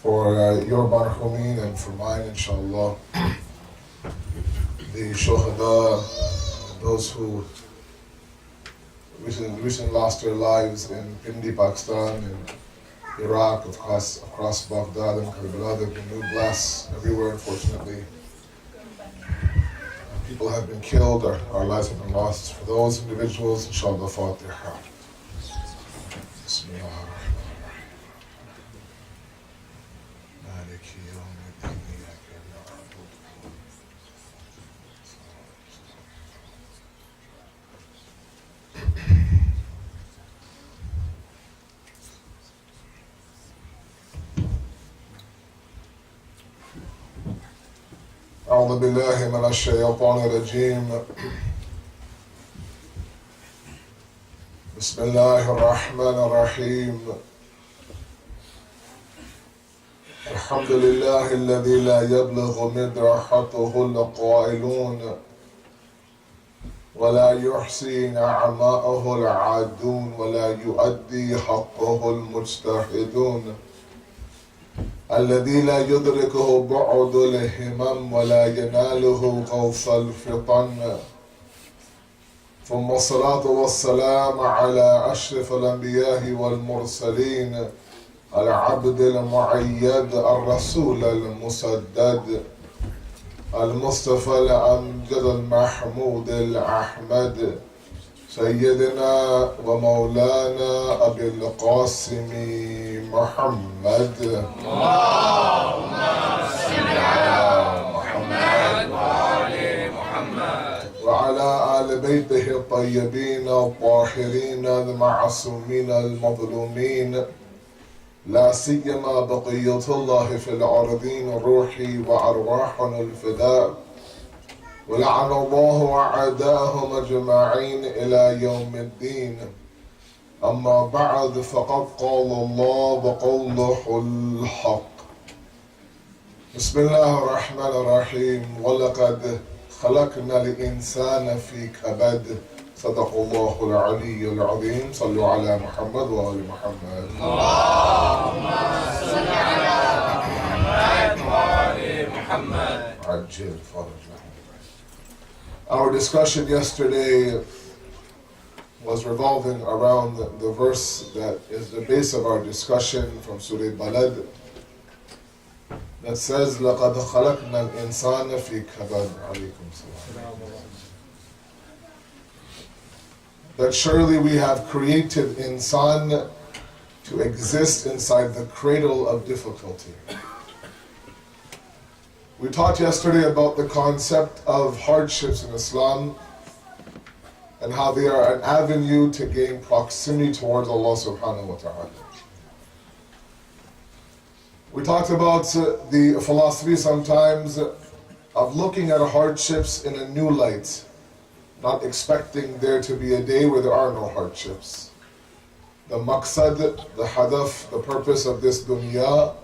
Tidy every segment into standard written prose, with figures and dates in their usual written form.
For your marhumin and for mine, inshallah, the shuhada, those who recently lost their lives in Pindi, Pakistan, and Iraq, across Baghdad and Karbala, there have been new blasts everywhere, unfortunately. People have been killed, our lives have been lost. For those individuals, inshallah, Fatiha. Bismillah. أعوذ بالله من الشيطان الرجيم بسم الله الرحمن الرحيم الحمد لله الذي لا يبلغ مدرحته القائلون ولا يحصي نعماءه العادون ولا يؤدي حقه المجتهدون الذي لا يدركه بعد الهمم ولا يناله غوث الفطن ثم الصلاة والسلام على أشرف الأنبياء والمرسلين العبد المعيد الرسول المسدد المصطفى الأمجد المحمود الأحمد سيدنا ومولانا أبي القاسم محمد اللهم صل على محمد وآل محمد وعلى آل بيته الطيبين الطاهرين المعصومين المظلومين لا سيما بقية الله في الأرضين روحي وأرواحنا الفداء ولعن الله أعداءهم أجمعين إلى يوم الدين أما بعد فقد قال الله وقوله الحق بسم الله الرحمن الرحيم ولقد خلقنا الإنسان في كبد صدق الله العلي العظيم صلوا على محمد وآل محمد اللهم صل على محمد وآل محمد عجل فرجنا. Our discussion yesterday was revolving around the verse that is the base of our discussion from Surah Balad that says لَقَدْ خَلَقْنَا الْإِنسَانَ فِي كَبَدٍ عَلَيْكُمْ السَّلَامُ. That surely we have created insan to exist inside the cradle of difficulty. We talked yesterday about the concept of hardships in Islam and how they are an avenue to gain proximity towards Allah subhanahu wa ta'ala. We talked about the philosophy sometimes of looking at hardships in a new light, not expecting there to be a day where there are no hardships. The maqsad, the hadaf, the purpose of this dunya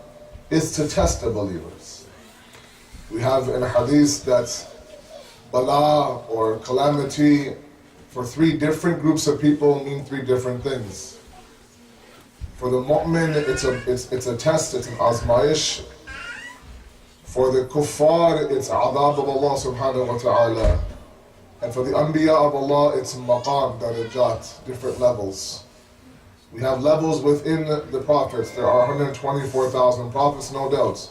is to test the believers. We have in a hadith that bala or calamity for three different groups of people mean three different things. For the mu'min, it's a test, it's an azmaish. For the kuffar, it's adab of Allah subhanahu wa ta'ala. And for the anbiya of Allah, it's maqam, darajat, different levels. We have levels within the prophets. There are 124,000 prophets, no doubt.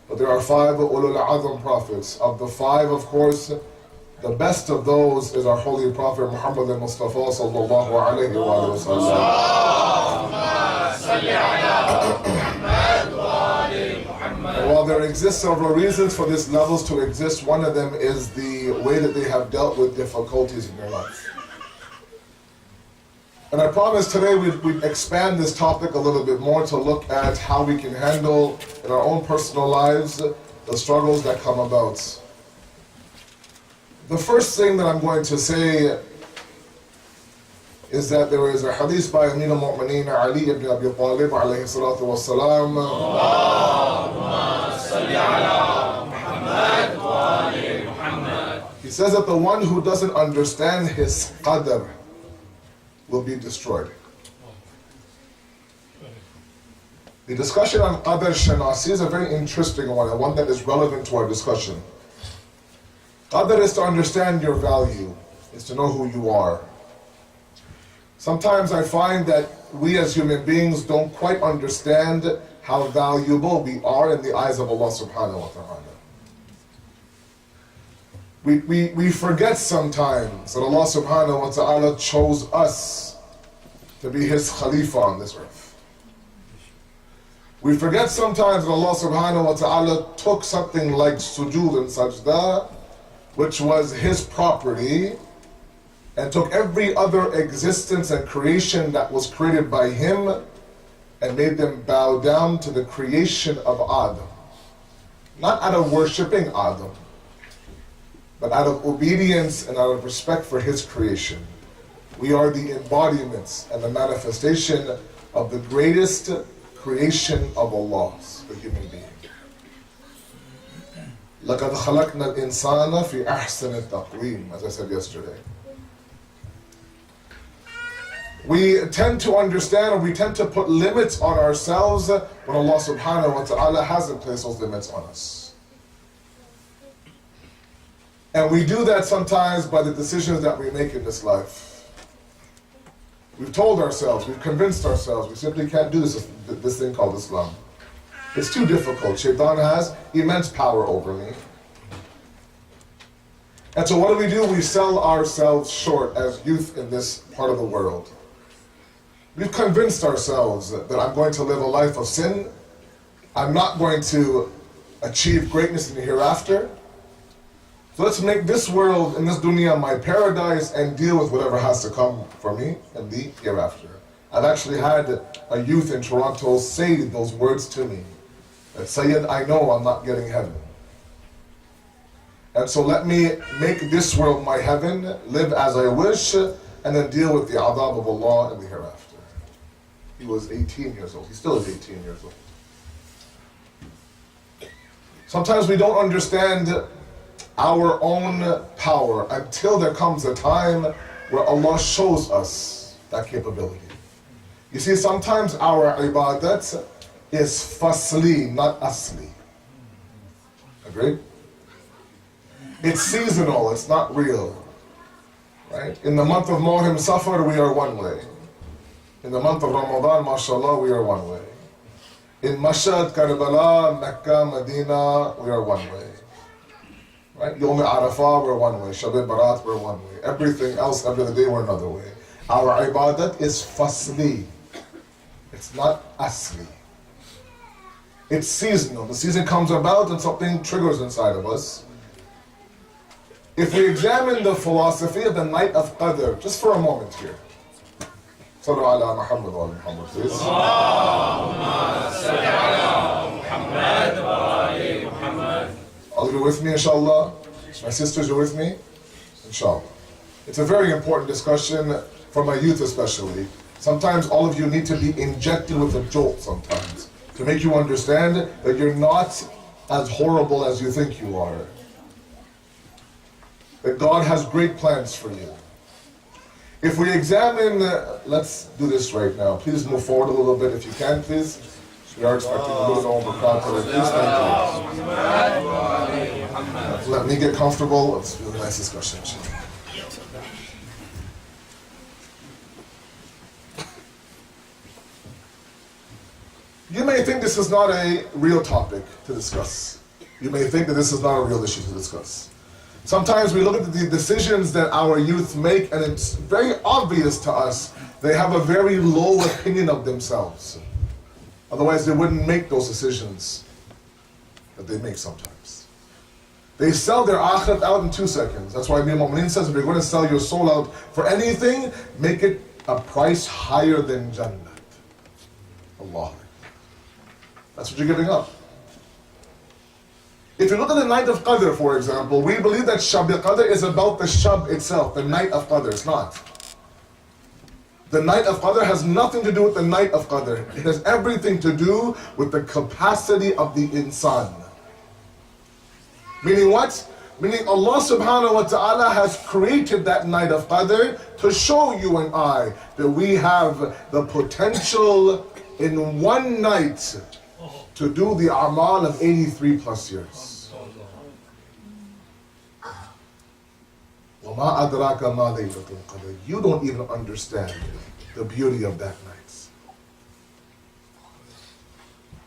But there are 5 ulul azam prophets. Of the 5, of course, the best of those is our holy prophet Muhammad al-Mustafa sallallahu alayhi wa sallam. And while there exist several reasons for these levels to exist, one of them is the way that they have dealt with difficulties in their life. And I promise today we'd expand this topic a little bit more to look at how we can handle in our own personal lives the struggles that come about. The first thing that I'm going to say is that there is a hadith by Amir al-Mu'mineen Ali ibn Abi Talib alayhi salatu wa salam. Allahumma salli ala Muhammad wa ali Muhammad. He says that the one who doesn't understand his qadr will be destroyed. The discussion on qadr shanasi is a very interesting one, and one that is relevant to our discussion. Qadr is to understand your value, is to know who you are. Sometimes I find that we as human beings don't quite understand how valuable we are in the eyes of Allah subhanahu wa ta'ala. We forget sometimes that Allah subhanahu wa ta'ala chose us to be His Khalifa on this earth. We forget sometimes that Allah subhanahu wa ta'ala took something like sujood and sajda, which was His property, and took every other existence and creation that was created by Him and made them bow down to the creation of Adam. Not out of worshipping Adam, but out of obedience and out of respect for His creation. We are the embodiments and the manifestation of the greatest creation of Allah, the human being. لَقَدْ خَلَقْنَا الْإِنسَانَ فِي أَحْسَنِ التَّقْوِيمِ, as I said yesterday. We tend to understand, or we tend to put limits on ourselves when Allah subhanahu wa ta'ala hasn't placed those limits on us. And we do that sometimes by the decisions that we make in this life. We've told ourselves, we've convinced ourselves, we simply can't do this thing called Islam. It's too difficult. Shaitan has immense power over me. And so what do? We sell ourselves short as youth in this part of the world. We've convinced ourselves that I'm going to live a life of sin. I'm not going to achieve greatness in the hereafter. So let's make this world and this dunya my paradise and deal with whatever has to come for me in the hereafter. I've actually had a youth in Toronto say those words to me. That Syed, I know I'm not getting heaven. And so let me make this world my heaven, live as I wish, and then deal with the adab of Allah in the hereafter. He was 18 years old. He still is 18 years old. Sometimes we don't understand our own power until there comes a time where Allah shows us that capability. You see, sometimes our ibadat is fasli, not asli. Agreed? It's seasonal, it's not real. Right? In the month of Muharram, Safar, we are one way. In the month of Ramadan, mashallah, we are one way. In Mashhad, Karbala, Mecca, Medina, we are one way. Right? Yom Arafah, we're one way. Shabbat Barat, we're one way. Everything else, every other day, we're another way. Our ibadat is fasli. It's not asli. It's seasonal. The season comes about and something triggers inside of us. If we examine the philosophy of the night of Qadr, just for a moment here. Sallu ala Muhammad wa ala Muhammad, please. Allahumma salli ala Muhammad wa ali Muhammad. All of you with me, inshallah? My sisters are with me? Inshallah. It's a very important discussion for my youth especially. Sometimes all of you need to be injected with a jolt sometimes to make you understand that you're not as horrible as you think you are. That God has great plans for you. If we examine, let's do this right now. Please move forward a little bit if you can, please. We are expecting a little over crowd today. Please, thank you. Let me get comfortable. Let's do a nice discussion. You may think this is not a real topic to discuss. You may think that this is not a real issue to discuss. Sometimes we look at the decisions that our youth make, and it's very obvious to us they have a very low opinion of themselves. Otherwise, they wouldn't make those decisions that they make sometimes. They sell their akhirat out in 2 seconds. That's why Amir al-Mu'mineen says, if you're going to sell your soul out for anything, make it a price higher than Jannat. Allah. That's what you're giving up. If you look at the night of Qadr, for example, we believe that Shab al-Qadr is about the Shab itself, the night of Qadr. It's not. The night of Qadr has nothing to do with the night of Qadr. It has everything to do with the capacity of the insan. Meaning what? Meaning Allah subhanahu wa ta'ala has created that night of Qadr to show you and I that we have the potential in one night to do the amal of 83 plus years. وَمَا أَدْرَاكَ مَا لَيْلَةُ الْقَدْرِ. You don't even understand the beauty of that night.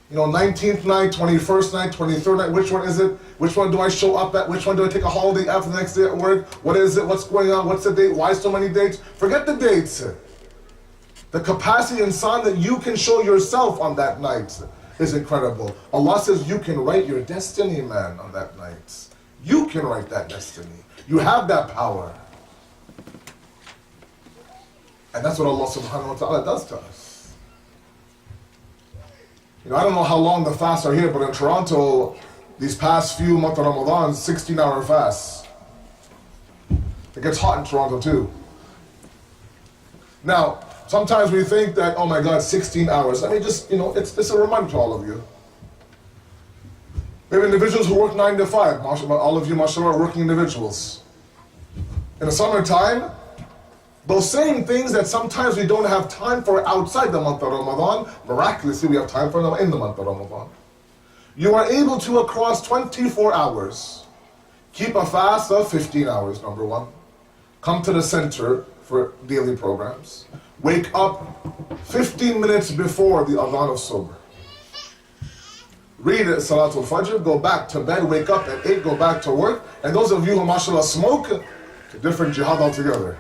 You know, 19th night, 21st night, 23rd night, which one is it? Which one do I show up at? Which one do I take a holiday after the next day at work? What is it? What's going on? What's the date? Why so many dates? Forget the dates. The capacity insan that you can show yourself on that night is incredible. Allah says you can write your destiny, man, on that night. You can write that destiny. You have that power. And that's what Allah subhanahu wa ta'ala does to us. You know, I don't know how long the fasts are here, but in Toronto, these past few months of Ramadan, 16-hour fasts. It gets hot in Toronto too. Now, sometimes we think that, oh my God, 16 hours. I mean, just, you know, it's a reminder to all of you. We have individuals who work 9 to 5. MashaAllah, all of you, mashallah, are working individuals. In the summertime, those same things that sometimes we don't have time for outside the month of Ramadan, miraculously we have time for them in the month of Ramadan. You are able to, across 24 hours, keep a fast of 15 hours, number one. Come to the center for daily programs. Wake up 15 minutes before the adhan of Subh. Read Salatul Fajr, go back to bed, wake up at 8, go back to work. And those of you who, mashallah, smoke, it's a different jihad altogether.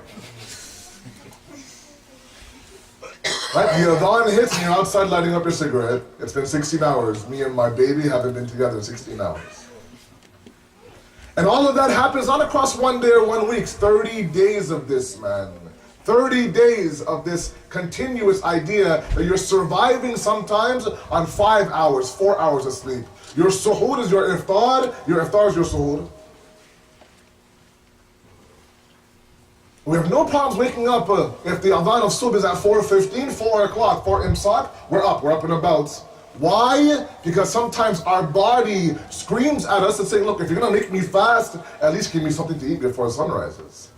Right? The adhan hits and you're outside lighting up your cigarette. It's been 16 hours. Me and my baby haven't been together in 16 hours. And all of that happens not across one day or 1 week. 30 days of this, man. 30 days of this continuous idea that you're surviving sometimes on 5 hours, 4 hours of sleep. Your suhoor is your iftar is your suhoor. We have no problems waking up if the adhan of subh is at 4:15, 4 o'clock, for imsak, we're up and about. Why? Because sometimes our body screams at us and saying, look, if you're going to make me fast, at least give me something to eat before the sun rises.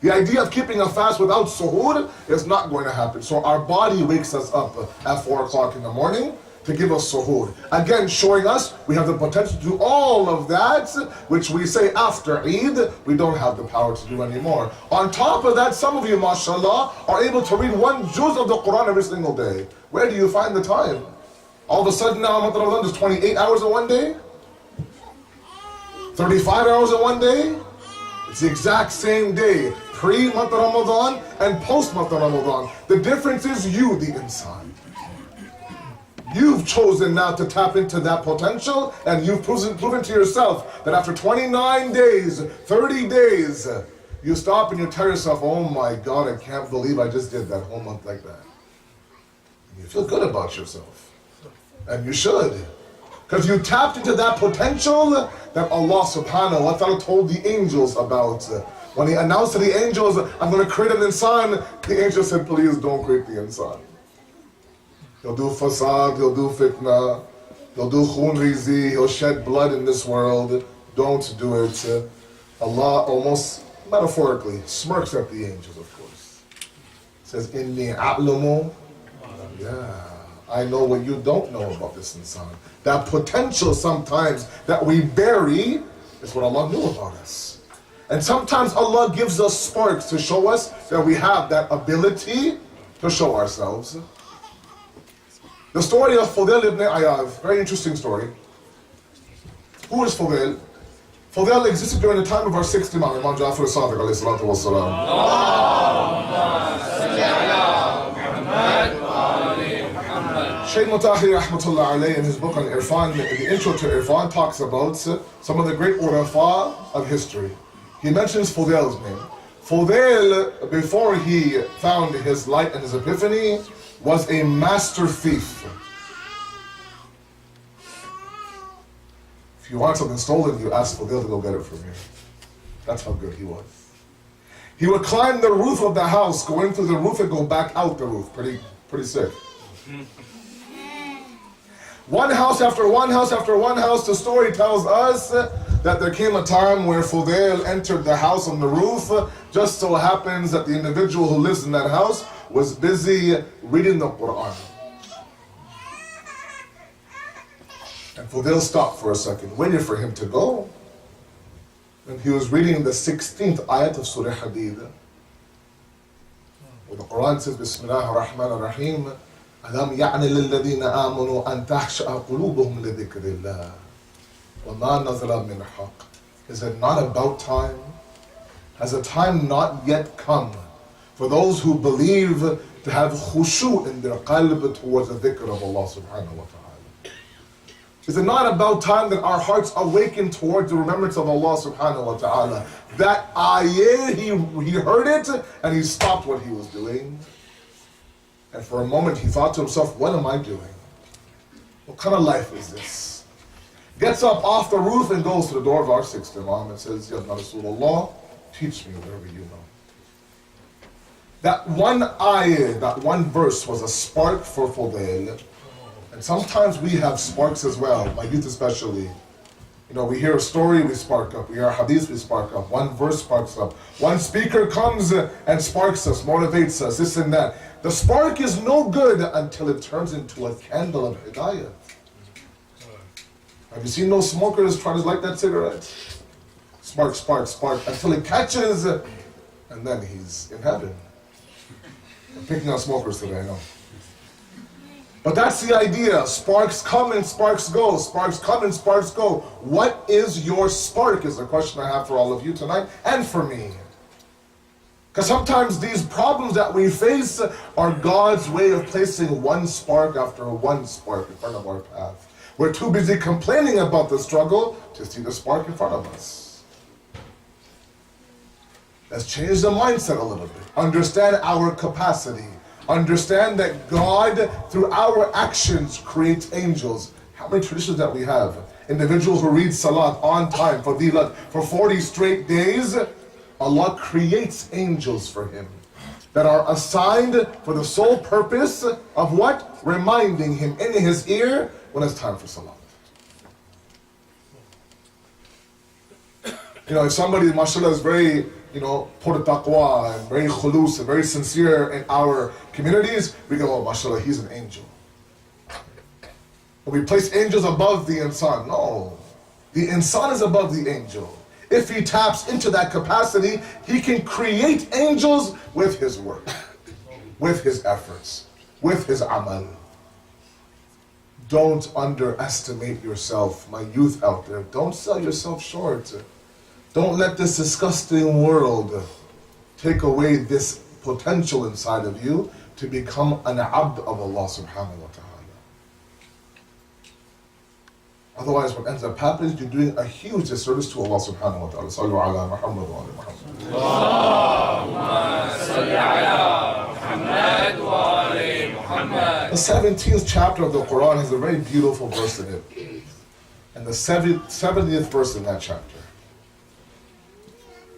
The idea of keeping a fast without suhoor is not going to happen. So our body wakes us up at 4 o'clock in the morning to give us suhoor. Again, showing us we have the potential to do all of that, which we say after Eid, we don't have the power to do anymore. On top of that, some of you, mashallah, are able to read 1 juz of the Quran every single day. Where do you find the time? All of a sudden now, Ramadan, there's 28 hours in one day? 35 hours in one day? It's the exact same day, pre-month of Ramadan and post-month of Ramadan. The difference is you, the insan. You've chosen now to tap into that potential, and you've proven to yourself that after 29 days, 30 days, you stop and you tell yourself, oh my God, I can't believe I just did that whole month like that. And you feel good about yourself. And you should. Because you tapped into that potential that Allah subhanahu wa ta'ala told the angels about. When He announced to the angels, I'm going to create an insan, the angels said, please don't create the insan. He'll do fasad, he'll do fitna, he'll do khun rizi, he'll shed blood in this world. Don't do it. Allah almost metaphorically smirks at the angels, of course. Says, Inni a'lamu. Yeah, I know what you don't know about this insan. That potential sometimes that we bury is what Allah knew about us. And sometimes Allah gives us sparks to show us that we have that ability to show ourselves. The story of Fudail ibn Iyad, very interesting story. Who is Fudail? Fudail existed during the time of our sixth Imam, Imam Jafri Sadiq alayhi salatu wa salam. Shaykh Mutahir rahmatullah alayhi in his book on Irfan, the intro to Irfan, talks about some of the great urafa of history. He mentions Fudail's name. Fudail, before he found his light and his epiphany, was a master thief. If you want something stolen, you ask Fudail to go get it from you. That's how good he was. He would climb the roof of the house, go in through the roof and go back out the roof. Pretty sick. One house after one house after one house, the story tells us that there came a time where Fudail entered the house on the roof. Just so happens that the individual who lives in that house was busy reading the Quran. And Fudail stopped for a second, waited for him to go. And he was reading the 16th ayat of Surah Hadid. Where the Quran says, Bismillah ar-Rahman ar-Rahim, أَلَمْ يَعْنِ لِلَّذِينَ آمَنُوا أَن تَخْشَعَ قُلُوبُهُمْ لِذِكْرِ اللَّهِ وَمَا نَزَلَ مِنْ حَقٍّ. Is it not about time? Has a time not yet come for those who believe to have khushu in their qalb towards the dhikr of Allah subhanahu wa ta'ala? Is it not about time that our hearts awaken towards the remembrance of Allah subhanahu wa ta'ala? That ayah, he heard it and he stopped what he was doing. And for a moment he thought to himself, what am I doing? What kind of life is this? Gets up off the roof and goes to the door of our sixth Imam and says, Ya Rasulullah, teach me whatever you know. That one ayah, that one verse was a spark for Fudail. And sometimes we have sparks as well, my youth especially. You know, we hear a story, we spark up. We hear a hadith, we spark up. One verse sparks up. One speaker comes and sparks us, motivates us, this and that. The spark is no good until it turns into a candle of hidayah. Have you seen those smokers trying to light that cigarette? Spark, spark, spark, until it catches, and then he's in heaven. I'm picking on smokers today, I know. But that's the idea. Sparks come and sparks go. Sparks come and sparks go. What is your spark is the question I have for all of you tonight and for me. Because sometimes these problems that we face are God's way of placing one spark after one spark in front of our path. We're too busy complaining about the struggle to see the spark in front of us. Let's change the mindset a little bit. Understand our capacity. Understand that God, through our actions, creates angels. How many traditions that we have? Individuals who read Salat on time, Fadilat, for 40 straight days, Allah creates angels for him that are assigned for the sole purpose of what? Reminding him in his ear when it's time for Salat. You know, if somebody, mashallah, is very, put taqwa and very khulus and very sincere in our communities, we go, oh, mashallah, he's an angel. And we place angels above the insan. No, the insan is above the angel. If he taps into that capacity, he can create angels with his work, with his efforts, with his amal. Don't underestimate yourself, my youth out there. Don't sell yourself short. Don't let this disgusting world take away this potential inside of you to become an abd of Allah subhanahu wa ta'ala. Otherwise, what ends up happening is you're doing a huge disservice to Allah subhanahu wa ta'ala. Sallu ala Muhammad wa ala Muhammad. Allahumma salli ala Muhammad wa ala Muhammad. The 17th chapter of the Quran has a very beautiful verse in it. And the 70th verse in that chapter,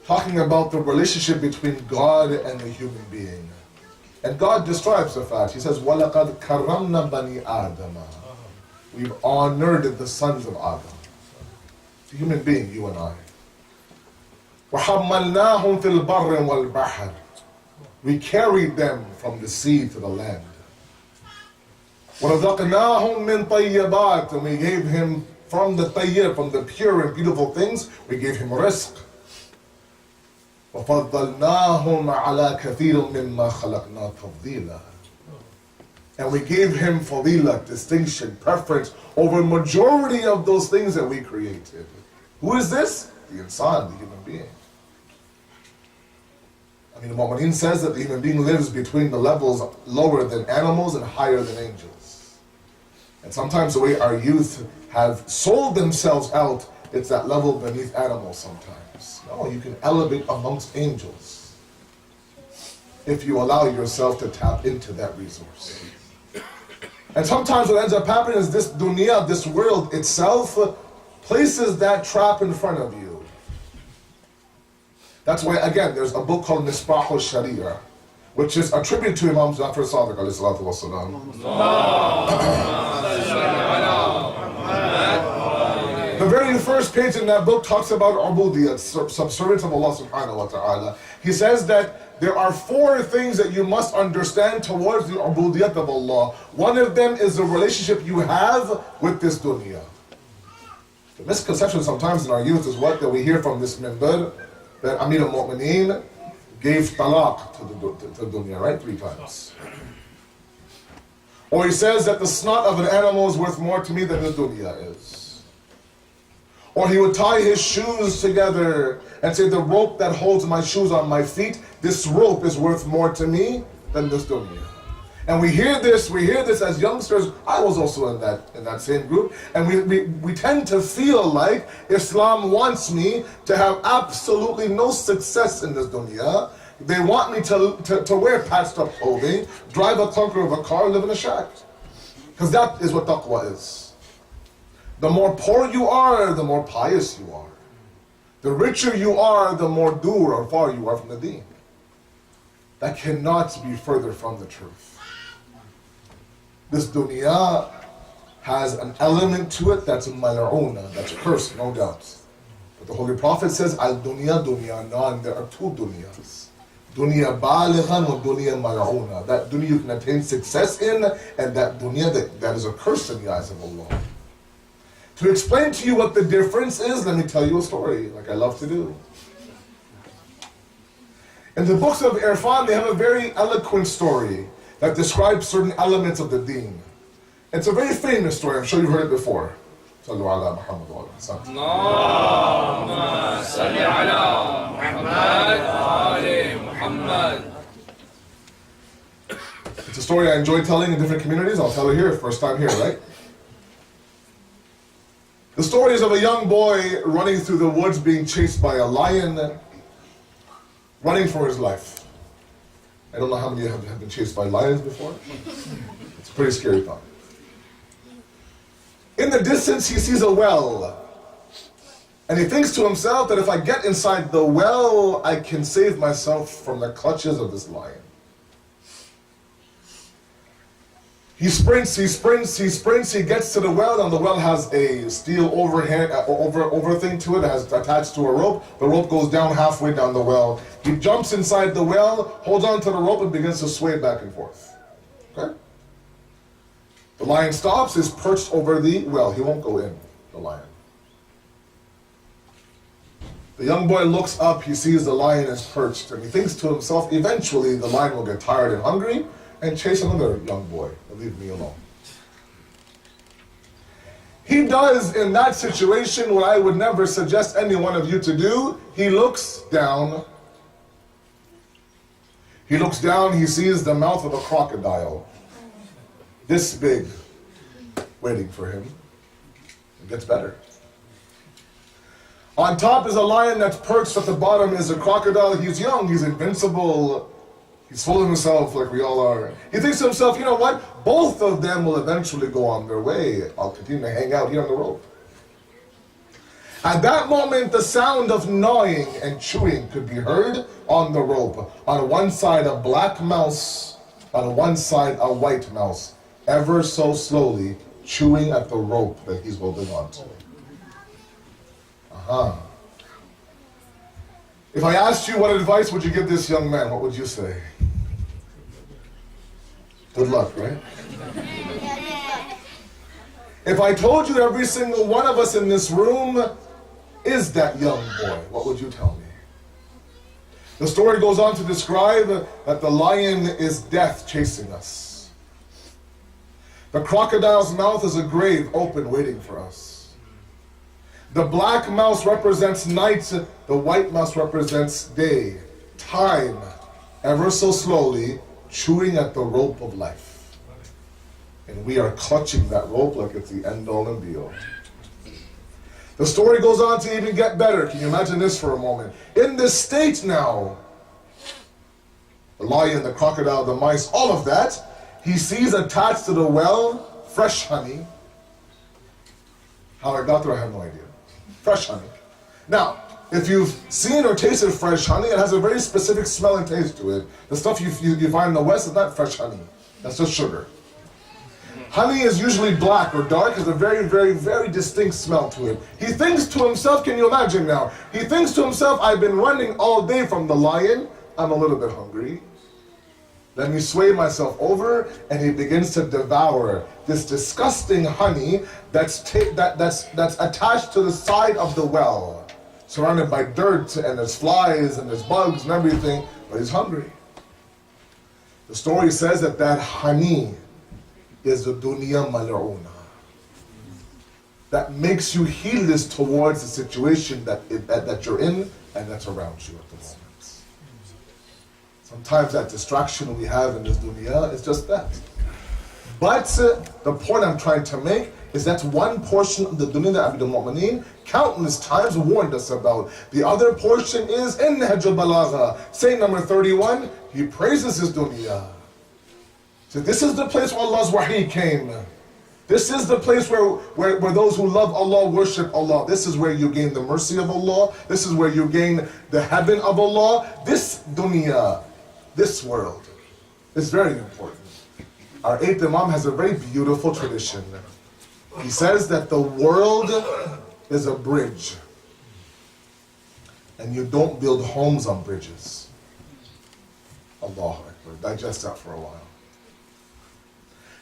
talking about the relationship between God and the human being. And God describes the fact. He says, وَلَقَدْ كَرَّمْنَا بَنِي آدَمَ. We've honored the sons of Adam. The human being, you and I. وَحَمَّلْنَاهُمْ فِي الْبَرِّ وَالْبَحْرِ. We carried them from the sea to the land. وَرَزَقْنَاهُمْ مِنْ طَيِّبَاتٍ. And we gave him from the tayyib, from the pure and beautiful things, we gave him rizq. وَفَضَّلْنَاهُمْ عَلَى كَثِيرٍ مِّمَّا خَلَقْنَا تَفْضِيلًا. And we gave him fadilah, distinction, preference over majority of those things that we created. Who is this? The insan, the human being. I mean, the Mu'mineen says that the human being lives between the levels lower than animals and higher than angels. And sometimes the way our youth have sold themselves out, it's that level beneath animals sometimes. No, you can elevate amongst angels if you allow yourself to tap into that resource. And sometimes what ends up happening is this dunya, this world itself, places that trap in front of you. That's why, again, there's a book called Misbah al-Sharia, which is a tribute to Imam Jafri Sadiq alayhi salatu wasalam. The very first page in that book talks about ubudiyat, subservience of Allah subhanahu wa ta'ala. He says that there are 4 things that you must understand towards the ubudiyat of Allah. One of them is the relationship you have with this dunya. The misconception sometimes in our youth is what? That we hear from this minbar, that Amir al-Mu'mineen gave talaq to the dunya, right? 3 times. Or he says that the snot of an animal is worth more to me than the dunya is. Or he would tie his shoes together and say, the rope that holds my shoes on my feet, this rope is worth more to me than this dunya. And we hear this as youngsters. I was also in that same group. And we tend to feel like Islam wants me to have absolutely no success in this dunya. They want me to wear patched up clothing, drive a clunker of a car, live in a shack. Because that is what taqwa is. The more poor you are, the more pious you are. The richer you are, the more dur or far you are from the deen. That cannot be further from the truth. This dunya has an element to it that's mal'una, that's cursed, no doubt. But the Holy Prophet says, al-dunya dunyanan, there are 2 dunyas. Dunya balighan wa dunya mal'una. That dunya you can attain success in, and that dunya that is a curse in the eyes of Allah. To explain to you what the difference is, let me tell you a story, like I love to do. In the books of Irfan, they have a very eloquent story that describes certain elements of the deen. It's a very famous story, I'm sure you've heard it before. Sallu ala Muhammad wa Allahumma salli ala Muhammad wa ali Muhammad. It's a story I enjoy telling in different communities. I'll tell it here, first time here, right? The story is of a young boy running through the woods being chased by a lion, running for his life. I don't know how many have been chased by lions before. It's a pretty scary thought. In the distance, he sees a well. And he thinks to himself that if I get inside the well, I can save myself from the clutches of this lion. He sprints, he gets to the well, and the well has a steel over thing to it, has attached to a rope. The rope goes down halfway down the well. He jumps inside the well, holds on to the rope, and begins to sway back and forth. Okay? The lion stops, is perched over the well. He won't go in, the lion. The young boy looks up, he sees the lion is perched, and he thinks to himself, eventually the lion will get tired and hungry, and chase another young boy, and leave me alone. He does in that situation what I would never suggest any one of you to do. He looks down. He looks down, he sees the mouth of a crocodile, this big, waiting for him. It gets better. On top is a lion that's perched, at the bottom is a crocodile. He's young, he's invincible. He's full of himself like we all are. He thinks to himself, you know what? Both of them will eventually go on their way. I'll continue to hang out here on the rope. At that moment, the sound of gnawing and chewing could be heard on the rope. On one side, a black mouse. On one side, a white mouse. Ever so slowly, chewing at the rope that he's holding on to. If I asked you what advice would you give this young man, what would you say? Good luck, right? If I told you every single one of us in this room is that young boy, what would you tell me? The story goes on to describe that the lion is death chasing us. The crocodile's mouth is a grave open waiting for us. The black mouse represents night, the white mouse represents day. Time, ever so slowly, chewing at the rope of life. And we are clutching that rope like it's the end all and be all. The story goes on to even get better. Can you imagine this for a moment? In this state now, the lion, the crocodile, the mice, all of that, he sees attached to the well fresh honey. How I got there, I have no idea. Fresh honey. Now, If you've seen or tasted fresh honey, it has a very specific smell and taste to it. The stuff you find in the West is not fresh honey. That's just sugar. Honey is usually black or dark, has a very, very, very distinct smell to it. He thinks to himself, can you imagine now? He thinks to himself, I've been running all day from the lion. I'm a little bit hungry. Let me sway myself over, and he begins to devour this disgusting honey that's attached to the side of the well, surrounded by dirt, and there's flies, and there's bugs, and everything, but he's hungry. The story says that honey is the dunya mal'una. That makes you heedless towards the situation that you're in and that's around you at the moment. Sometimes that distraction we have in this dunya is just that. But the point I'm trying to make is that's one portion of the dunya that Abdul Mu'mineen countless times warned us about. The other portion is in Nahj al-Balagha, saying number 31, he praises his dunya. So this is the place where Allah's wahi came. This is the place where those who love Allah worship Allah. This is where you gain the mercy of Allah. This is where you gain the heaven of Allah. This dunya, this world, is very important. Our 8th Imam has a very beautiful tradition. He says that the world is a bridge, and you don't build homes on bridges. Allahu Akbar. Digest that for a while.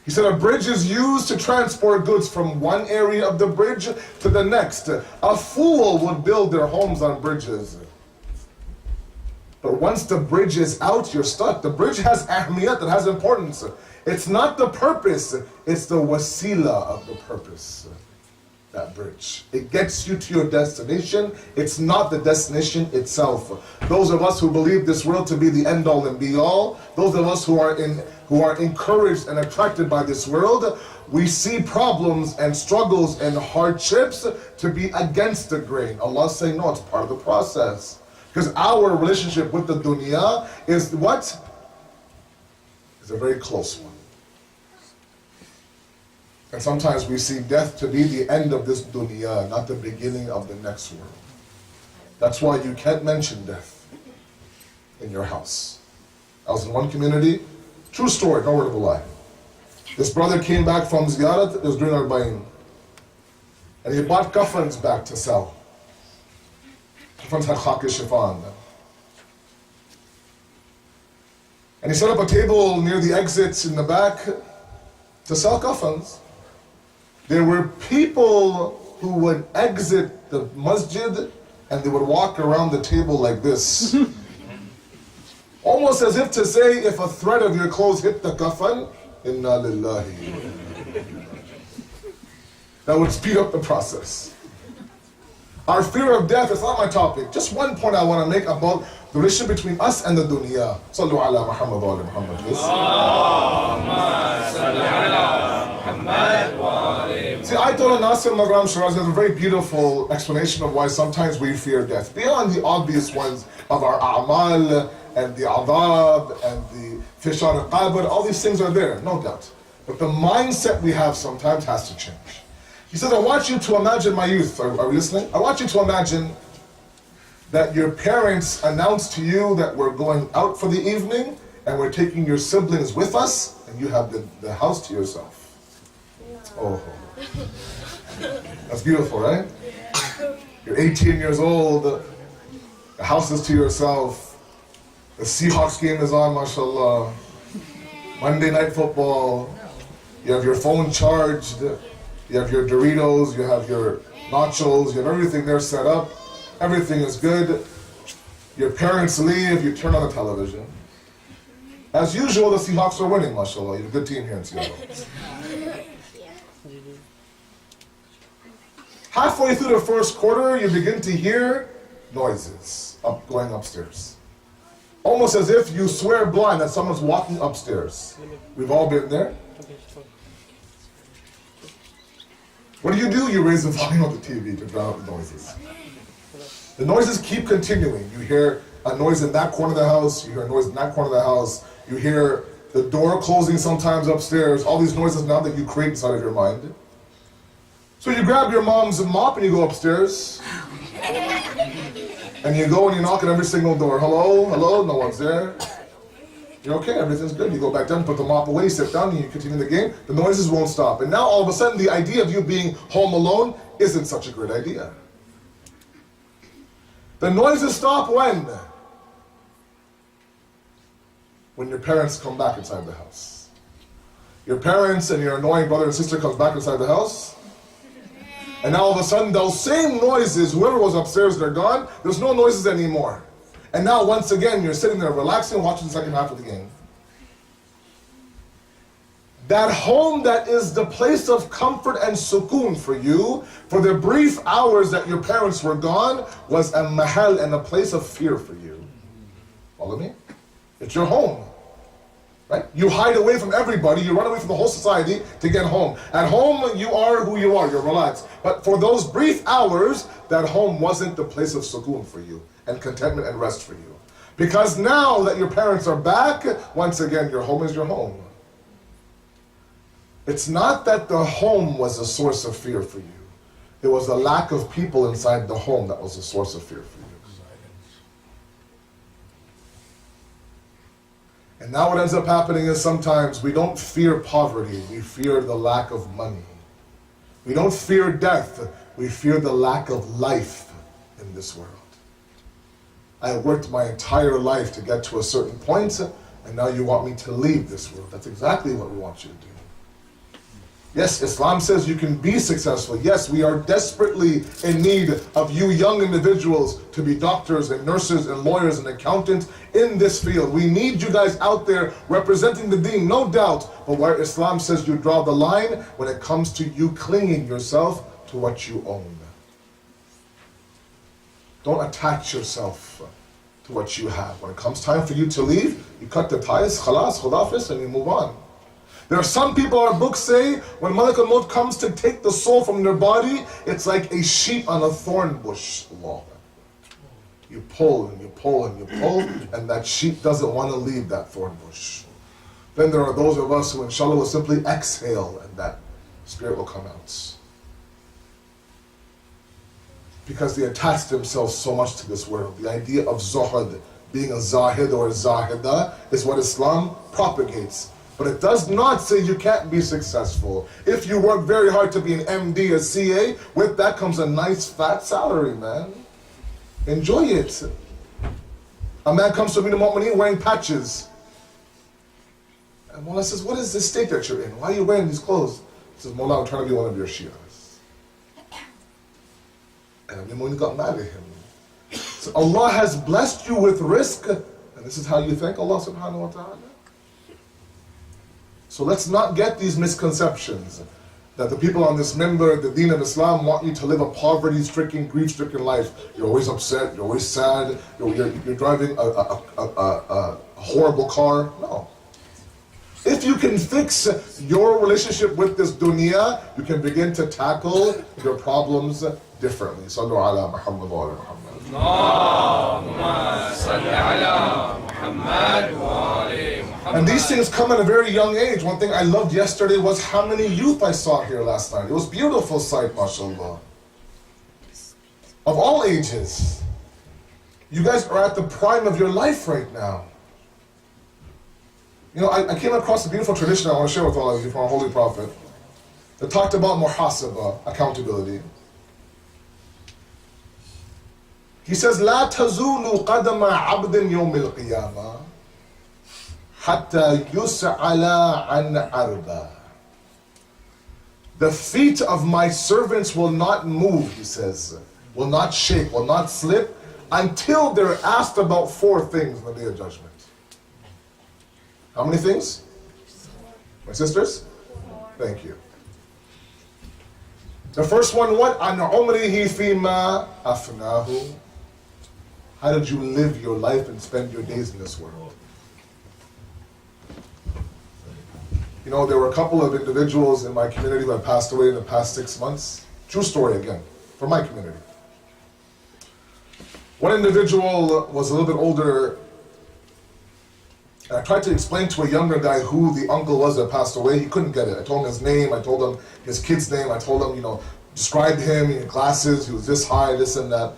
He said a bridge is used to transport goods from one area of the bridge to the next. A fool would build their homes on bridges. But once the bridge is out, you're stuck. The bridge has ahmiyat, it has importance. It's not the purpose, it's the wasila of the purpose. That bridge. It gets you to your destination. It's not the destination itself. Those of us who believe this world to be the end all and be all, those of us who are encouraged and attracted by this world, we see problems and struggles and hardships to be against the grain. Allah saying, no, it's part of the process. Because our relationship with the dunya is what? It's a very close one. And sometimes we see death to be the end of this dunya, not the beginning of the next world. That's why you can't mention death in your house. I was in one community, true story, no word of a lie. This brother came back from ziyarat, it was during Arba'in, and he bought kaffans back to sell. Kaffans had khaki shifan. And he set up a table near the exits in the back to sell kaffans. There were people who would exit the masjid and they would walk around the table like this. Almost as if to say, if a thread of your clothes hit the kafan, inna lillahi. That would speed up the process. Our fear of death is not my topic. Just one point I want to make about the relationship between us and the dunya. Sallu ala Muhammad wa ala Muhammad. See, Ayatollah Nasir Magram Shiraz has a very beautiful explanation of why sometimes we fear death. Beyond the obvious ones of our a'mal and the adab and the fishar al-qabr, all these things are there, no doubt. But the mindset we have sometimes has to change. He says, I want you to imagine, my youth, are we listening? I want you to imagine that your parents announced to you that we're going out for the evening and we're taking your siblings with us and you have the house to yourself. Oh, that's beautiful, right? You're 18 years old, the house is to yourself, the Seahawks game is on, mashallah, Monday night football, you have your phone charged, you have your Doritos, you have your nachos, you have everything there set up, everything is good. Your parents leave, you turn on the television. As usual, the Seahawks are winning, mashallah. You have a good team here in Seattle. Halfway through the first quarter, you begin to hear noises going upstairs. Almost as if you swear blind that someone's walking upstairs. We've all been there. What do? You raise the volume of the TV to drown out the noises. The noises keep continuing. You hear a noise in that corner of the house, you hear a noise in that corner of the house, you hear the door closing sometimes upstairs, all these noises now that you create inside of your mind. So you grab your mom's mop and you go upstairs. And you go and you knock on every single door. Hello, hello, no one's there. You're okay, everything's good. You go back down, put the mop away, sit down, and you continue the game. The noises won't stop. And now all of a sudden, the idea of you being home alone isn't such a great idea. The noises stop when? When your parents come back inside the house. Your parents and your annoying brother and sister comes back inside the house. And now all of a sudden, those same noises, whoever was upstairs, they're gone. There's no noises anymore. And now once again, you're sitting there relaxing, watching the second half of the game. That home that is the place of comfort and sukoon for you, for the brief hours that your parents were gone, was a mahal and a place of fear for you. Follow me? It's your home. Right? You hide away from everybody, you run away from the whole society to get home. At home, you are who you are, you're relaxed. But for those brief hours, that home wasn't the place of sukoon for you, and contentment and rest for you. Because now that your parents are back, once again, your home is your home. It's not that the home was a source of fear for you. It was the lack of people inside the home that was a source of fear for you. And now what ends up happening is sometimes we don't fear poverty, we fear the lack of money. We don't fear death, we fear the lack of life in this world. I have worked my entire life to get to a certain point, and now you want me to leave this world. That's exactly what we want you to do. Yes, Islam says you can be successful. Yes, we are desperately in need of you young individuals to be doctors and nurses and lawyers and accountants in this field. We need you guys out there representing the deen, no doubt. But where Islam says you draw the line when it comes to you clinging yourself to what you own. Don't attach yourself to what you have. When it comes time for you to leave, you cut the ties, khalas, khudafis, and you move on. There are some people, our books say, when Malak al-Maut comes to take the soul from their body, it's like a sheep on a thorn bush. Allah. You pull and you pull and you pull, and that sheep doesn't want to leave that thorn bush. Then there are those of us who, inshallah, will simply exhale, and that spirit will come out. Because they attach themselves so much to this world. The idea of zuhud, being a zahid or a zahida, is what Islam propagates. But it does not say you can't be successful. If you work very hard to be an MD, a CA, with that comes a nice fat salary, man. Enjoy it. A man comes to Amir al-Mu'mineen wearing patches. And Maulana says, what is this state that you're in? Why are you wearing these clothes? He says, Maulana, I'm trying to be one of your Shias. And Amir al-Mu'mineen got mad at him. So Allah has blessed you with rizq, and this is how you thank Allah subhanahu wa ta'ala. So let's not get these misconceptions that the people on this member, the deen of Islam, want you to live a poverty-stricken, grief-stricken life. You're always upset, you're always sad, you're driving a horrible car. No. If you can fix your relationship with this dunya, you can begin to tackle your problems differently. Sallu ala Muhammad wa ala Muhammad. Allahumma salli ala Muhammad wa ala Muhammad. And these things come at a very young age. One thing I loved yesterday was how many youth I saw here last night. It was a beautiful sight, mashallah. Of all ages. You guys are at the prime of your life right now. You know, I came across a beautiful tradition I want to share with all of you from our Holy Prophet that talked about muhasabah, accountability. He says, لا تزول قدم عبد يوم القيامة حتى يسأل عن أربع. The feet of my servants will not move, he says, will not shake, will not slip, until they're asked about four things on the Day of Judgment. How many things? My sisters? Thank you. The first one, what? عن عمره فيما أفناه. How did you live your life and spend your days in this world? You know, there were a couple of individuals in my community who had passed away in the past 6 months. True story again, from my community. One individual was a little bit older, and I tried to explain to a younger guy who the uncle was that passed away. He couldn't get it. I told him his name, I told him his kid's name, I told him, described him in classes, he was this high, this and that.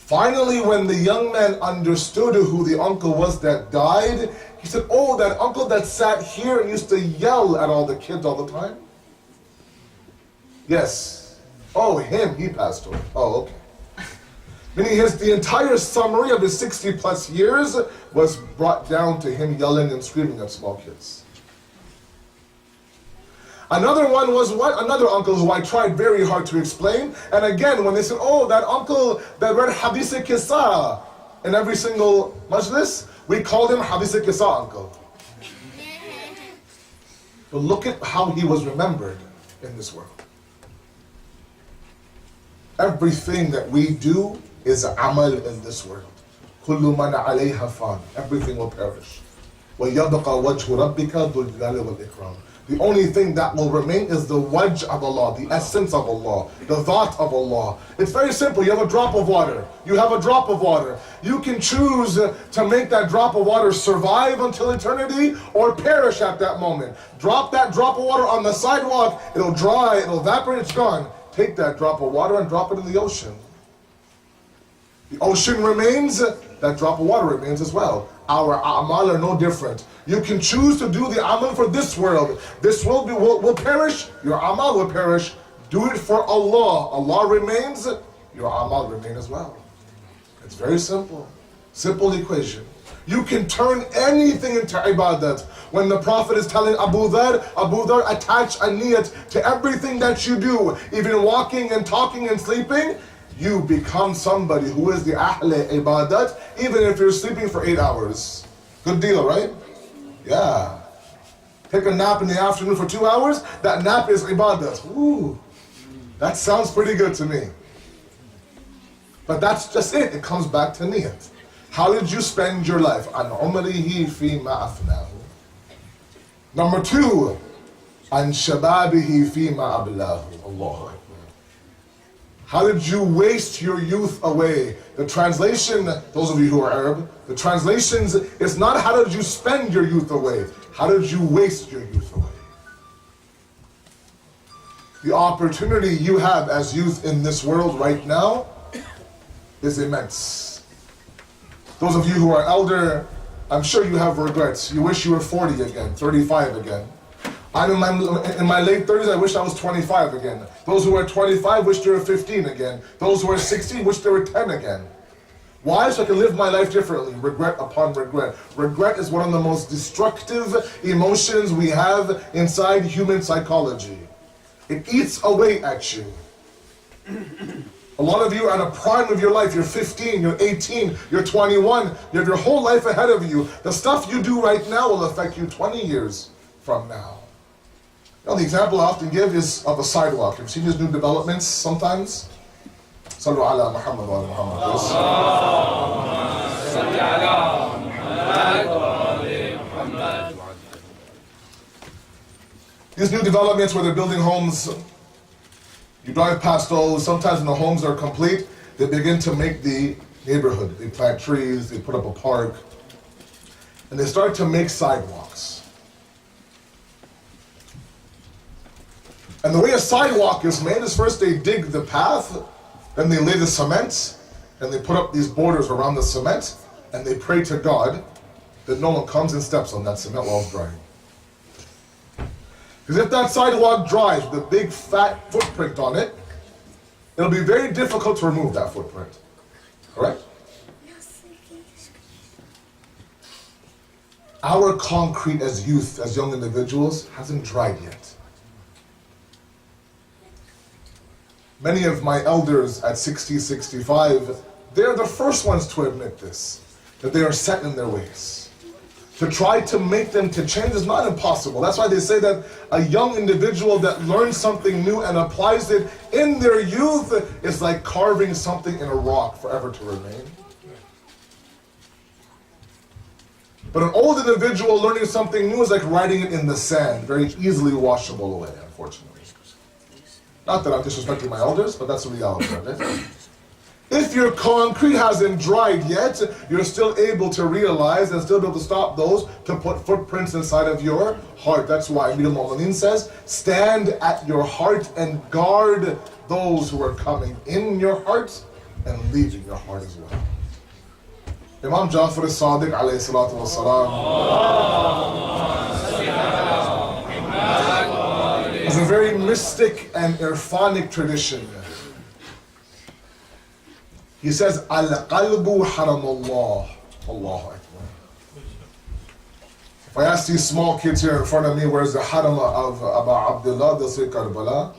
Finally, when the young man understood who the uncle was that died, he said, oh, that uncle that sat here and used to yell at all the kids all the time? Yes. Oh, him, he passed away. Oh, okay. Meaning the entire summary of his 60 plus years was brought down to him yelling and screaming at small kids. Another one was what? Another uncle who I tried very hard to explain. And again, when they said, oh, that uncle that read Hadith Kisa in every single majlis, we called him Hadith Kisa uncle. But look at how he was remembered in this world. Everything that we do is amal in this world. كُلُّ مَنْ عَلَيْهَا فَانٍ. Everything will perish. وَيَبْقَى وَجْهُ رَبِّكَ ذُو الْجَلَالِ وَالْإِكْرَامِ. The only thing that will remain is the wajh of Allah, the essence of Allah, the dhat of Allah. It's very simple. You have a drop of water. You have a drop of water. You can choose to make that drop of water survive until eternity or perish at that moment. Drop that drop of water on the sidewalk. It'll dry, it'll evaporate, it's gone. Take that drop of water and drop it in the ocean. The ocean remains, that drop of water remains as well. Our a'mal are no different. You can choose to do the amal for this world. This world will perish, your amal will perish. Do it for Allah. Allah remains, your amal remain as well. It's very simple. Simple equation. You can turn anything into ibadat. When the Prophet is telling Abu Dhar, attach a niyat to everything that you do, even walking and talking and sleeping. You become somebody who is the ahle ibadat, even if you're sleeping for 8 hours. Good deal, right? Yeah. Take a nap in the afternoon for 2 hours, that nap is ibadat. Ooh, that sounds pretty good to me. But that's just it. It comes back to niyat. How did you spend your life? An umrihi fi ma afnahu. Number 2, an shababihi fi ma ablahu. Allahu Akbar. How did you waste your youth away? The translation, those of you who are Arab, the translations is not how did you spend your youth away? How did you waste your youth away? The opportunity you have as youth in this world right now is immense. Those of you who are elder, I'm sure you have regrets. You wish you were 40 again, 35 again. I'm in my late 30s, I wish I was 25 again. Those who are 25 wish they were 15 again. Those who are 16 wish they were 10 again. Why? So I can live my life differently, regret upon regret. Regret is one of the most destructive emotions we have inside human psychology. It eats away at you. A lot of you are at a prime of your life. You're 15, you're 18, you're 21. You have your whole life ahead of you. The stuff you do right now will affect you 20 years from now. You know, the example I often give is of a sidewalk. You've seen these new developments sometimes? Sallu ala Muhammad wa ala Muhammad. These new developments where they're building homes, you drive past those, sometimes when the homes are complete, they begin to make the neighborhood. They plant trees, they put up a park, and they start to make sidewalks. And the way a sidewalk is made is first they dig the path, then they lay the cement, and they put up these borders around the cement, and they pray to God that no one comes and steps on that cement while it's drying. Because if that sidewalk dries with a big fat footprint on it, it'll be very difficult to remove that footprint. Correct? Our concrete as youth, as young individuals, hasn't dried yet. Many of my elders at 60, 65, they're the first ones to admit this, that they are set in their ways. To try to make them to change is not impossible. That's why they say that a young individual that learns something new and applies it in their youth is like carving something in a rock forever to remain. But an old individual learning something new is like writing it in the sand, very easily washable away, unfortunately. Not that I'm disrespecting my elders, but that's the reality of it. If your concrete hasn't dried yet, you're still able to realize and still able to stop those to put footprints inside of your heart. That's why Amir al-Mu'mineen says, stand at your heart and guard those who are coming in your heart and leaving your heart as well. Imam Jafri Sadiq alayhi salatu wasalam is a very mystic and irfanic tradition. He says, Al-qalbu haramullah. Allahu Akbar. If I ask these small kids here in front of me, where's the haram of Abu Abdullah, they'll say Karbala.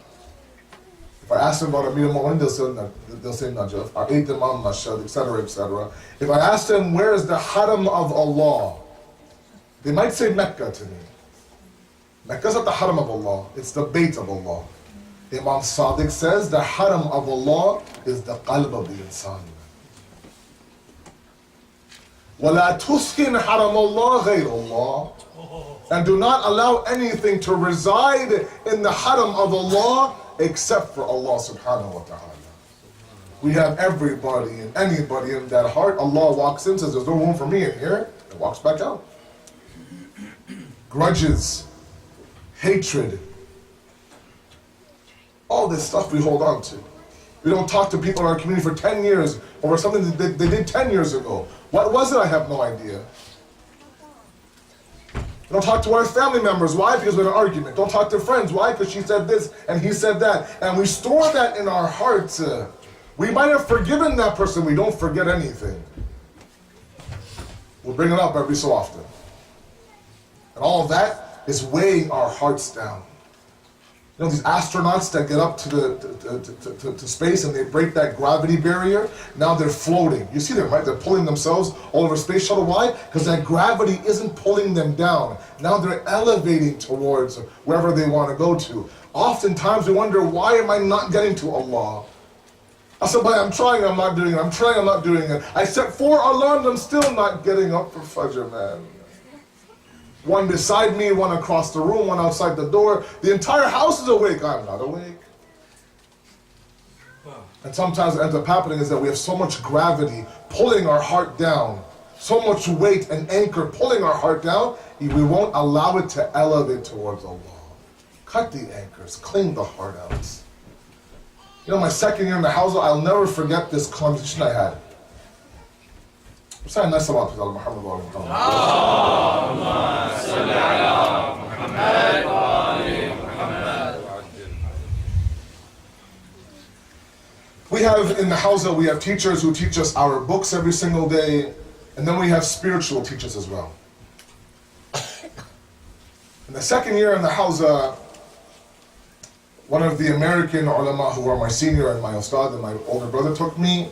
If I ask them about Amir Mu'min, they'll say Najaf. Our 8th Imam Mashhad, etc., etc. If I ask them, where is the haram of Allah? They might say Mecca to me. Mecca's not the haram of Allah, it's the Bayt of Allah. Imam Sadiq says the haram of Allah is the qalb of the insan. وَلَا تُسْكِنْ حَرَمَ اللَّهِ غَيْرُ اللَّهِ. And do not allow anything to reside in the haram of Allah except for Allah subhanahu wa ta'ala. We have everybody and anybody in that heart. Allah walks in, says there's no room for me in here, and walks back out. Grudges, hatred, all this stuff we hold on to. We don't talk to people in our community for 10 years over something that they did 10 years ago. What was it? I have no idea. Don't talk to our family members. Why? Because we had an argument. Don't talk to friends. Why? Because she said this and he said that. And we store that in our hearts. We might have forgiven that person. We don't forget anything. We'll bring it up every so often. And all of that is weighing our hearts down. You know, these astronauts that get up to space and they break that gravity barrier, now they're floating. You see them, right? They're pulling themselves all over space shuttle. Why? Because that gravity isn't pulling them down. Now they're elevating towards wherever they want to go to. Oftentimes we wonder, why am I not getting to Allah? I said, I'm trying, I'm not doing it. I'm trying, I'm not doing it. I set 4 alarms, I'm still not getting up for Fajr, man. One beside me, one across the room, one outside the door. The entire house is awake. I'm not awake. And sometimes what ends up happening is that we have so much gravity pulling our heart down, so much weight and anchor pulling our heart down, we won't allow it to elevate towards Allah. Cut the anchors, clean the heart out. You know, my second year in the house, I'll never forget this conversation I had. Saying nice about Muhammad We have in the house, we have teachers who teach us our books every single day, and then we have spiritual teachers as well. In the second year in the house, one of the American ulama who are my senior and my ustad and my older brother took me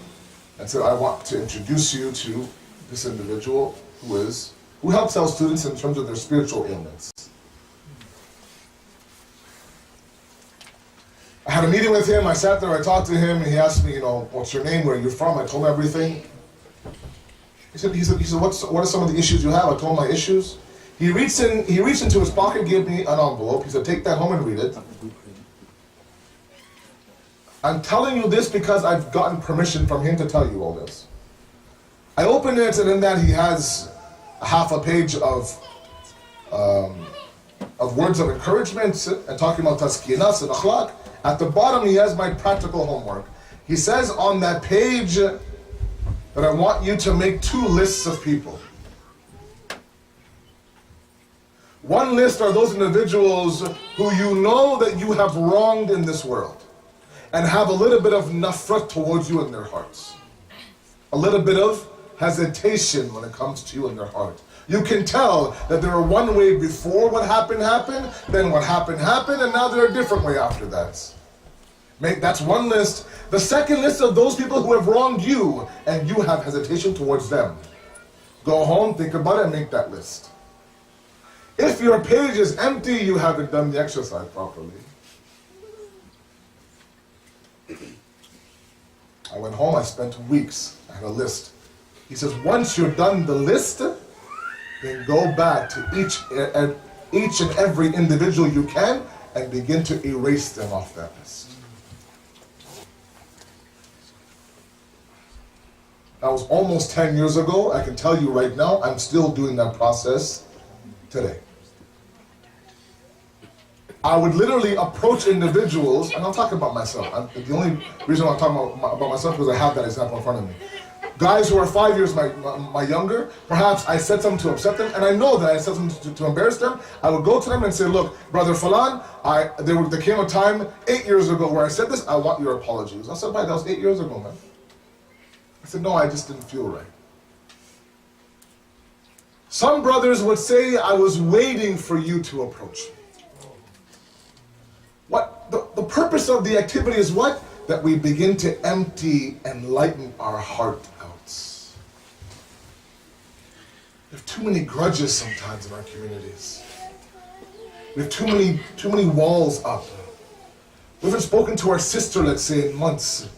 and said, I want to introduce you to this individual who helps our students in terms of their spiritual ailments. I had a meeting with him, I sat there, I talked to him, and he asked me, what's your name, where are you from? I told him everything. He said, what are some of the issues you have? I told him my issues. He reached into his pocket, gave me an envelope. He said, take that home and read it. I'm telling you this because I've gotten permission from him to tell you all this. I opened it, and in that he has half a page of words of encouragement and talking about tazkiyah and akhlaq. At the bottom, he has my practical homework. He says on that page that I want you to make 2 lists of people. One list are those individuals who you know that you have wronged in this world and have a little bit of nafrat towards you in their hearts. A little bit of hesitation when it comes to you in their heart. You can tell that they were one way before what happened, then what happened, and now they're a different way after that. That's one list. The second list of those people who have wronged you and you have hesitation towards them. Go home, think about it, and make that list. If your page is empty, you haven't done the exercise properly. I went home, I spent weeks, I had a list. He says, once you're done the list, then go back to each and every individual you can and begin to erase them off that list. That was almost 10 years ago. I can tell you right now, I'm still doing that process today. I would literally approach individuals, and I'm talking about myself. The only reason I'm talking about myself is because I have that example in front of me. Guys who are 5 years my younger, perhaps I said something to upset them, and I know that I said something to embarrass them. I would go to them and say, look, brother Falan, there came a time 8 years ago where I said this, I want your apologies. I said, that was 8 years ago, man. I said, no, I just didn't feel right. Some brothers would say, I was waiting for you to approach me. The purpose of the activity is what? That we begin to empty and lighten our heart out. We have too many grudges sometimes in our communities. We have too many walls up. We haven't spoken to our sister, let's say, in months.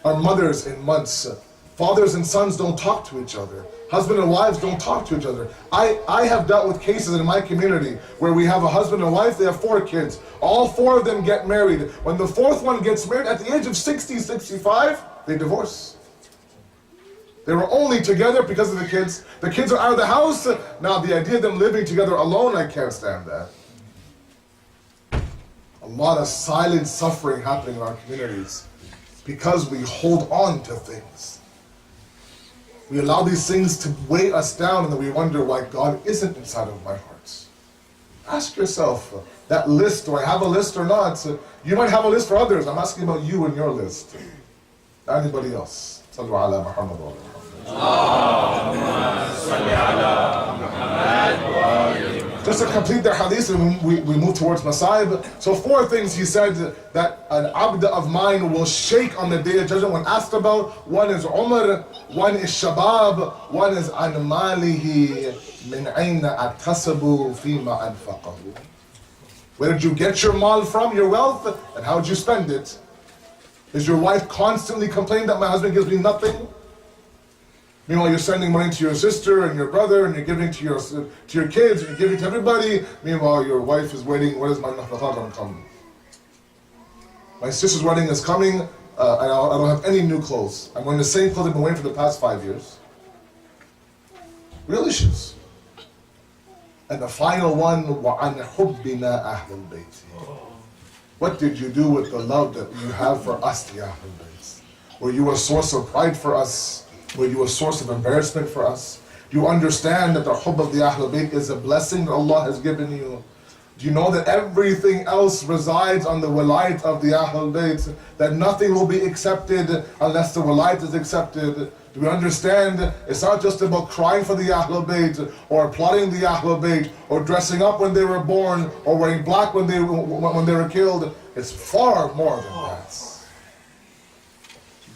Our mothers in months. Fathers and sons don't talk to each other. Husband and wives don't talk to each other. I have dealt with cases in my community where we have a husband and wife, they have 4 kids. All 4 of them get married. When the 4th one gets married, at the age of 60, 65, they divorce. They were only together because of the kids. The kids are out of the house. Now the idea of them living together alone, I can't stand that. A lot of silent suffering happening in our communities because we hold on to things. We allow these things to weigh us down, and then we wonder why God isn't inside of my heart. Ask yourself, that list, do I have a list or not? You might have a list for others. I'm asking about you and your list. Not anybody else. Sallu ala Muhammad wa Just to complete the hadith, and we move towards Masaib. So 4 things he said that an abd of mine will shake on the day of judgment when asked about. 1 is Umar, 1 is Shabab, 1 is an malihi min ayna aktasabu fima anfaqahu. Where did you get your mal from, your wealth, and how did you spend it? Is your wife constantly complaining that my husband gives me nothing? Meanwhile, you're sending money to your sister and your brother, and you're giving to your kids, and you're giving to everybody. Meanwhile, your wife is waiting, when is my nafaqah going to come? My sister's wedding is coming, and I don't have any new clothes. I'm wearing the same clothes I've been wearing for the past 5 years. Real issues. And the final one, وَعَنْ حُبِّنَا أَهْلَ الْبَيْتِ. What did you do with the love that you have for us, the Ahlul Bayt? Were you a source of pride for us? Were you a source of embarrassment for us? Do you understand that the hubb of the Ahlul Bayt is a blessing that Allah has given you? Do you know that everything else resides on the wilayat of the Ahlul Bayt? That nothing will be accepted unless the wilayat is accepted? Do we understand it's not just about crying for the Ahlul Bayt, or applauding the Ahlul Bayt, or dressing up when they were born, or wearing black when they were killed? It's far more than that.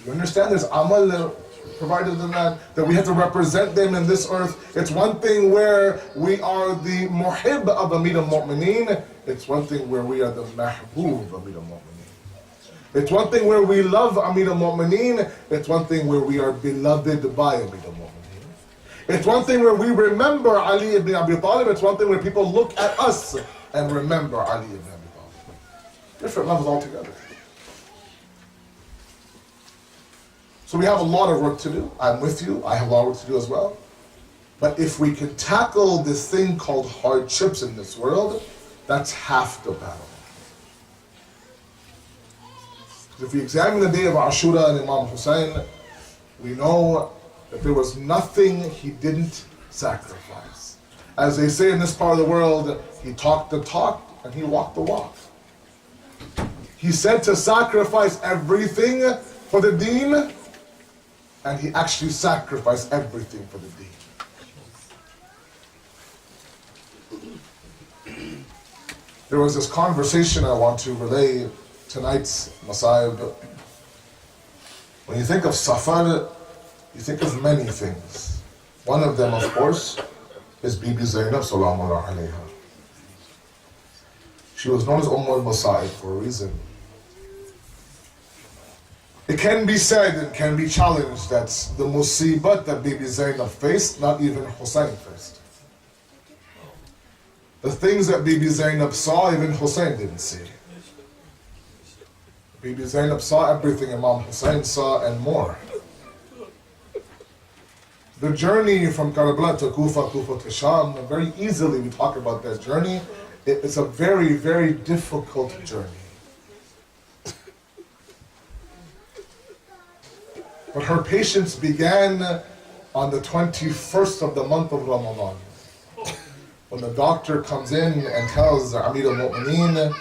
Do you understand there's amal provided in that we have to represent them in this earth? It's one thing where we are the muhib of Amir al-Mu'mineen. It's one thing where we are the mahboob of Amir al-Mu'mineen. It's one thing where we love Amir al-Mu'mineen. It's one thing where we are beloved by Amir al-Mu'mineen. It's one thing where we remember Ali ibn Abi Talib. It's one thing where people look at us and remember Ali ibn Abi Talib. Different levels altogether. So we have a lot of work to do. I'm with you. I have a lot of work to do as well. But if we can tackle this thing called hardships in this world, that's half the battle. If we examine the day of Ashura and Imam Hussein, we know that there was nothing he didn't sacrifice. As they say in this part of the world, he talked the talk and he walked the walk. He said to sacrifice everything for the deen, and he actually sacrificed everything for the deen. There was this conversation I want to relay tonight's Masaib. When you think of Safar, you think of many things. One of them, of course, is Bibi Zainab Salaamullah alayha. She was known as al-Masaib for a reason. It can be said and can be challenged that the musibat that Bibi Zainab faced, not even Hussein faced. The things that Bibi Zainab saw, even Hussein didn't see. Bibi Zainab saw everything Imam Hussein saw and more. The journey from Karbala to Kufa, Kufa to Sham, very easily we talk about that journey. It's a very, very difficult journey. But her patience began on the 21st of the month of Ramadan, when the doctor comes in and tells Amir al-Mu'mineen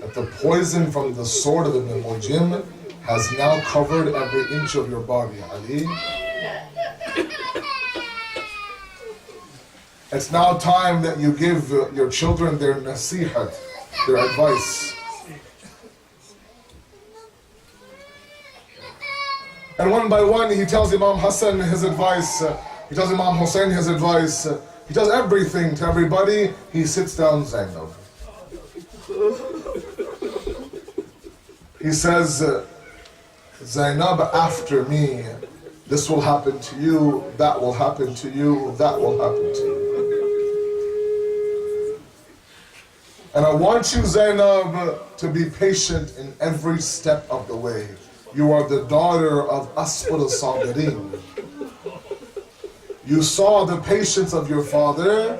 that the poison from the sword of Ibn Muljim has now covered every inch of your body, Ali. It's now time that you give your children their nasihat, their advice. And one by one, he tells Imam Hassan his advice. He tells Imam Hussein his advice. He does everything to everybody. He sits down Zainab. He says, Zainab, after me, this will happen to you, that will happen to you, that will happen to you. And I want you, Zainab, to be patient in every step of the way. You are the daughter of Asfar al-Sabirin. You saw the patience of your father,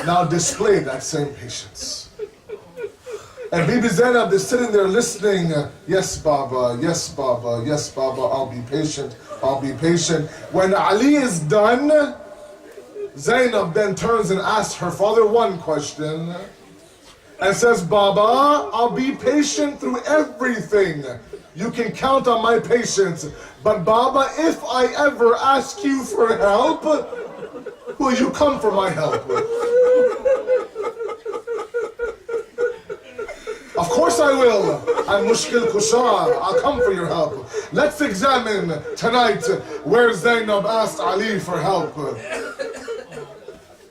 now display that same patience. And Bibi Zainab is sitting there listening, yes Baba, yes Baba, yes Baba, I'll be patient, I'll be patient. When Ali is done, Zainab then turns and asks her father one question and says, Baba, I'll be patient through everything. You can count on my patience. But Baba, if I ever ask you for help, will you come for my help? Of course I will. I'm Mushkil Kushar. I'll come for your help. Let's examine tonight where Zainab asked Ali for help.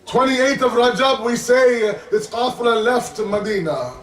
28th of Rajab, we say this qafla left Medina.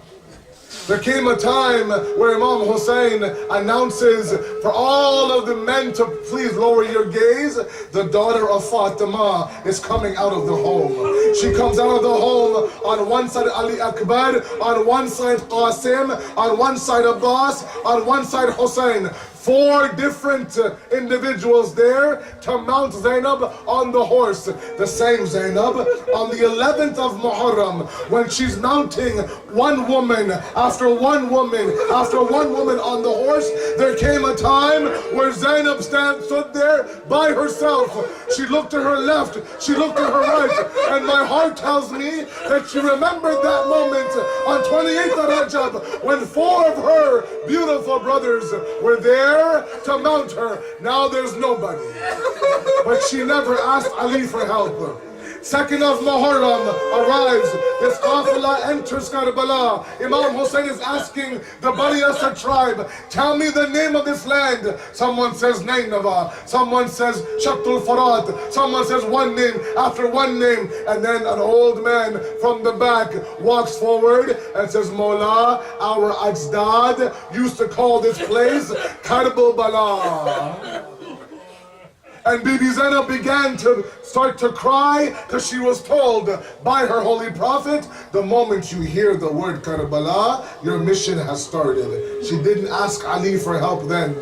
There came a time where Imam Hussein announces for all of the men to please lower your gaze. The daughter of Fatima is coming out of the home. She comes out of the home. On one side Ali Akbar, on one side Qasim, on one side Abbas, on one side Hussein. 4 different individuals there to mount Zainab on the horse. The same Zainab on the 11th of Muharram, when she's mounting one woman after one woman after one woman on the horse, there came a time where Zainab stood there by herself. She looked to her left, she looked to her right, and my heart tells me that she remembered that moment on 28th of Rajab when 4 of her beautiful brothers were there to mount her. Now there's nobody. But she never asked Ali for help. 2nd of Muharram arrives. This qafla enters Karbala. Imam Hussein is asking the Bani Asad tribe, tell me the name of this land. Someone says Nainava. Someone says Shatul Farat. Someone says one name after one name. And then an old man from the back walks forward and says, Mawla, our Ajdad used to call this place Karbala. And Bibi Zainab began to start to cry because she was told by her holy prophet, the moment you hear the word Karbala, your mission has started. She didn't ask Ali for help then.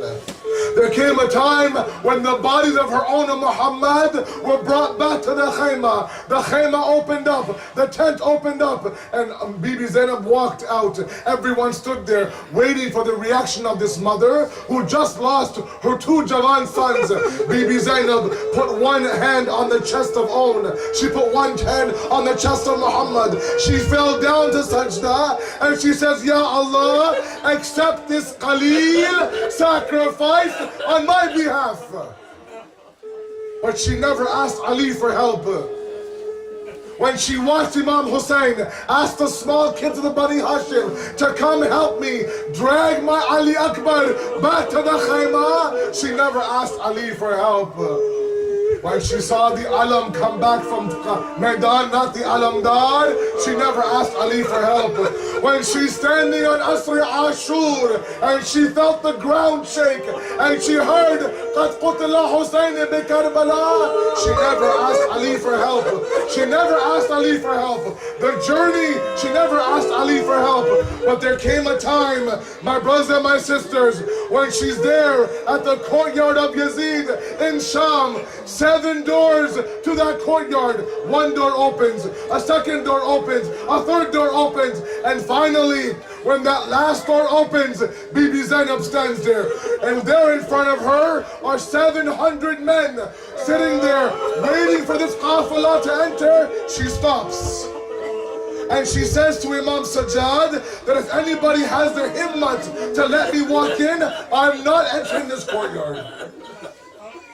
There came a time when the bodies of her own Muhammad were brought back to the khayma. The khayma opened up, the tent opened up, and Bibi Zainab walked out. Everyone stood there waiting for the reaction of this mother who just lost her 2 Javan sons. Bibi Zainab put one hand on the chest of On. She put one hand on the chest of Muhammad. She fell down to sajda and she says, Ya Allah, accept this Qaleel sacrifice on my behalf. But she never asked Ali for help. When she watched Imam Hussein ask the small kids of the Bani Hashim to come help me drag my Ali Akbar back to the khayma, she never asked Ali for help. When she saw the alam come back from Maidan, not the alamdar, she never asked Ali for help. When she's standing on Asri Ashur and she felt the ground shake and she heard قَدْ قُتِلَ حُسَيْنِ بِكَرْبَلَا, she never asked Ali for help. She never asked Ali for help. The journey, she never asked Ali for help. But there came a time, my brothers and my sisters, when she's there at the courtyard of Yazid in Sham. 7 doors to that courtyard. 1 door opens, a second door opens, a third door opens, and finally, when that last door opens, Bibi Zainab stands there. And there in front of her are 700 men sitting there waiting for this qafala to enter. She stops. And she says to Imam Sajjad that if anybody has their himmat to let me walk in, I'm not entering this courtyard.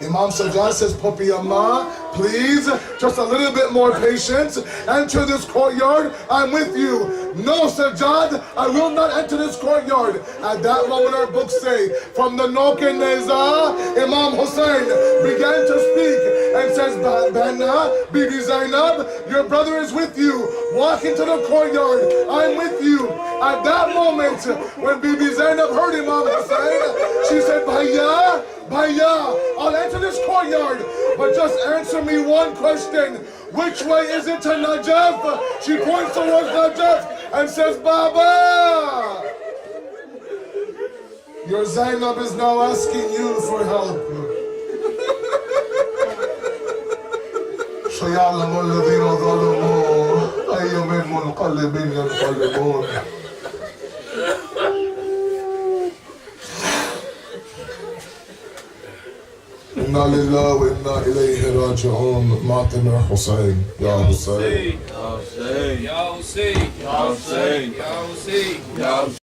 Imam Sajjad says, Puppy Amma, please, just a little bit more patience. Enter this courtyard, I'm with you. No, Sajjad, I will not enter this courtyard. At that moment, our books say, from the Noken Neza, Imam Hussein began to speak and says, Bana, Bibi Zainab, your brother is with you. Walk into the courtyard, I'm with you. At that moment, when Bibi Zainab heard Imam Hussein, she said, Bhaiya, I'll enter this courtyard, but just answer me one question. Which way is it to Najaf? She points towards Najaf and says, Baba, your Zainab is now asking you for help. سيعلم الذين ظلموا أي منقلب ينقلبون. إنا لله وإنا إليه راجعون. معتمر حسين يا حسين يا حسين يا حسين يا حسين يا حسين.